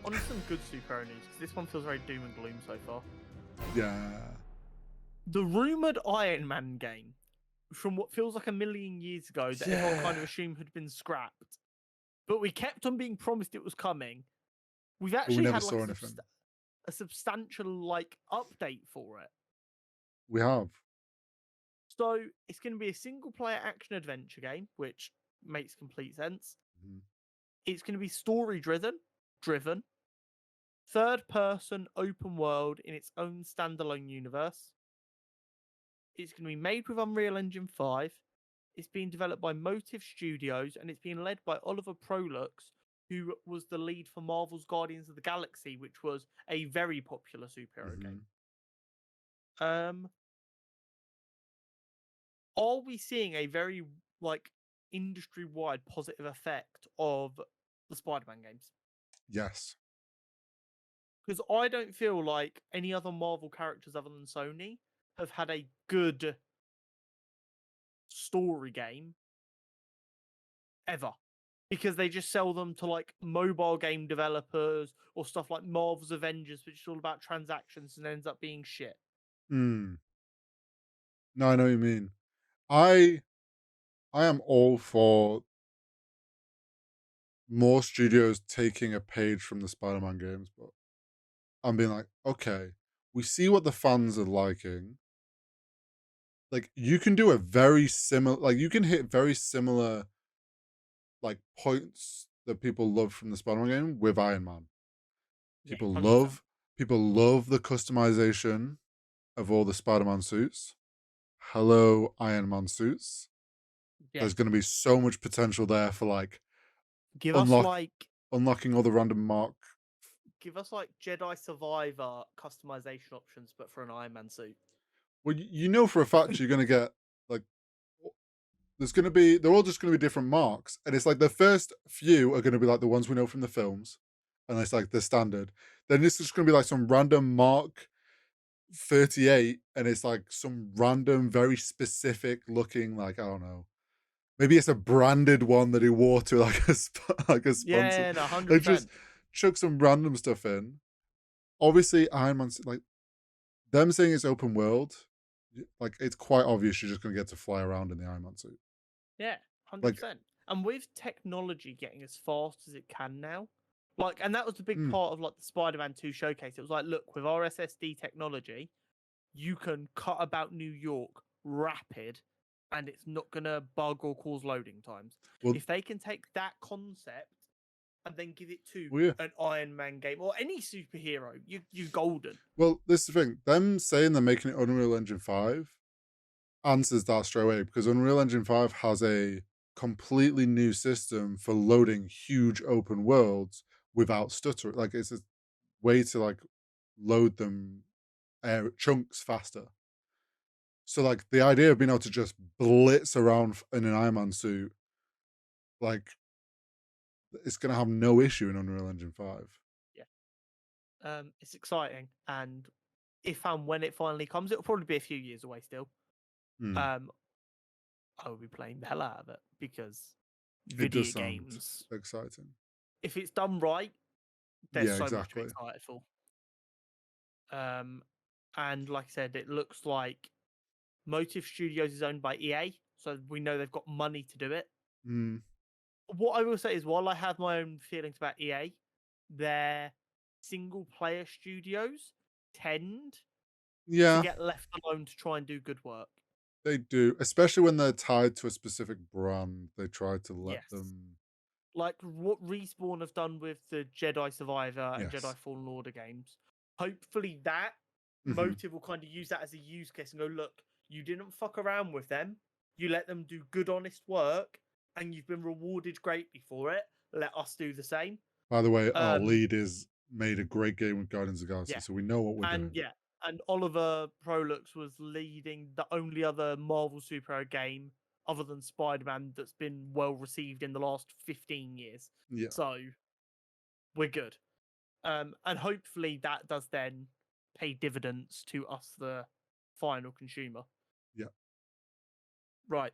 on some good superhero news, because this one feels very doom and gloom so far. Yeah. The rumored Iron Man game, from what feels like a million years ago, that everyone kind of assumed had been scrapped, but we kept on being promised it was coming. We've But we actually never had like saw anything. a substantial like update for it. We have. So it's going to be a single player action adventure game, which makes complete sense. Mhm. It's going to be story driven, third person open world in its own standalone universe. It's going to be made with Unreal Engine 5. It's being developed by Motive Studios and it's being led by Oliver Prolux, who was the lead for Marvel's Guardians of the Galaxy, which was a very popular superhero Mhm. game. Are we seeing a very like industry-wide positive effect of the Spider-Man games? Yes. Because I don't feel like any other Marvel characters other than Sony have had a good story game ever. Because they just sell them to like mobile game developers or stuff like Marvel's Avengers, which is all about transactions and ends up being shit. Mm. No, I know what you mean. I I am all for more studios taking a page from the Spider-Man games, but I'm being like, okay, we see what the fans are liking. Like, you can do a very similar, like, you can hit very similar, like, points that people love from the Spider-Man game with Iron Man. Yeah, People 100%. love, people love the customization of all the Spider-Man suits. Hello, Iron Man suits. Yeah. There's going to be so much potential there for like Give us unlock like unlocking all the random mark. Jedi Survivor customization options, but for an Iron Man suit. Well, you know for a fact you're going to get like there's going to be they're all just going to be different marks, and it's like the first few are going to be like the ones we know from the films, and it's like the standard. Then it's just going to be like some random mark 38, and it's like some random, very specific looking like I don't know. Maybe it's a branded one that he wore to like like a sponsor. Yeah, no, Like just 100%. chuck some random stuff in. Obviously, Iron Man's like them saying it's open world. Like it's quite obvious you're just gonna get to fly around in the Iron Man suit. Yeah, Like, 100%. And with technology getting as fast as it can now, like, and that was the big mm, part of like the Spider-Man 2 showcase. It was like, look, with our SSD technology, you can cut about New York rapid and it's not gonna bug or cause loading times. well, If they can take that concept and then give it to well, yeah. an Iron Man game or any superhero, you golden. Well, this is the thing. Them saying they're making it Unreal Engine 5 answers that straight away because Unreal Engine 5 has a completely new system for loading huge open worlds without stuttering. Like it's a way to like load them air chunks faster. So like the idea of being able to just blitz around in an Iron Man suit, like it's gonna have no issue in Unreal Engine 5. Yeah. It's exciting, and if and when it finally comes, it'll probably be a few years away still. Hmm. Um, I will be playing the hell out of it because It does video sound games, exciting. if it's done right, there's Yeah, so much to be exactly. excited for. Um, and like I said, it looks like Motive Studios is owned by EA, so we know they've got money to do it. Mm, What I will say is, while I have my own feelings about EA, their single player studios tend to yeah, get left alone to try and do good work. they do, especially when they're tied to a specific brand. They try to let Yes. them. Like what Respawn have done with the Jedi Survivor and Yes. Jedi Fallen Order games. Hopefully that Hmm. Motive will kind of use that as a use case and go, look, you didn't fuck around with them. You let them do good, honest work, and you've been rewarded greatly for it. Let us do the same. By the way, our Um, lead is made a great game with Guardians of the Galaxy, yeah. so we know what we're And doing. yeah, and Oliver Prolux was leading the only other Marvel superhero game other than Spider-Man that's been well received in the last 15 years. Yeah, So we're good. And hopefully that does then pay dividends to us, the final consumer. yeah. Right.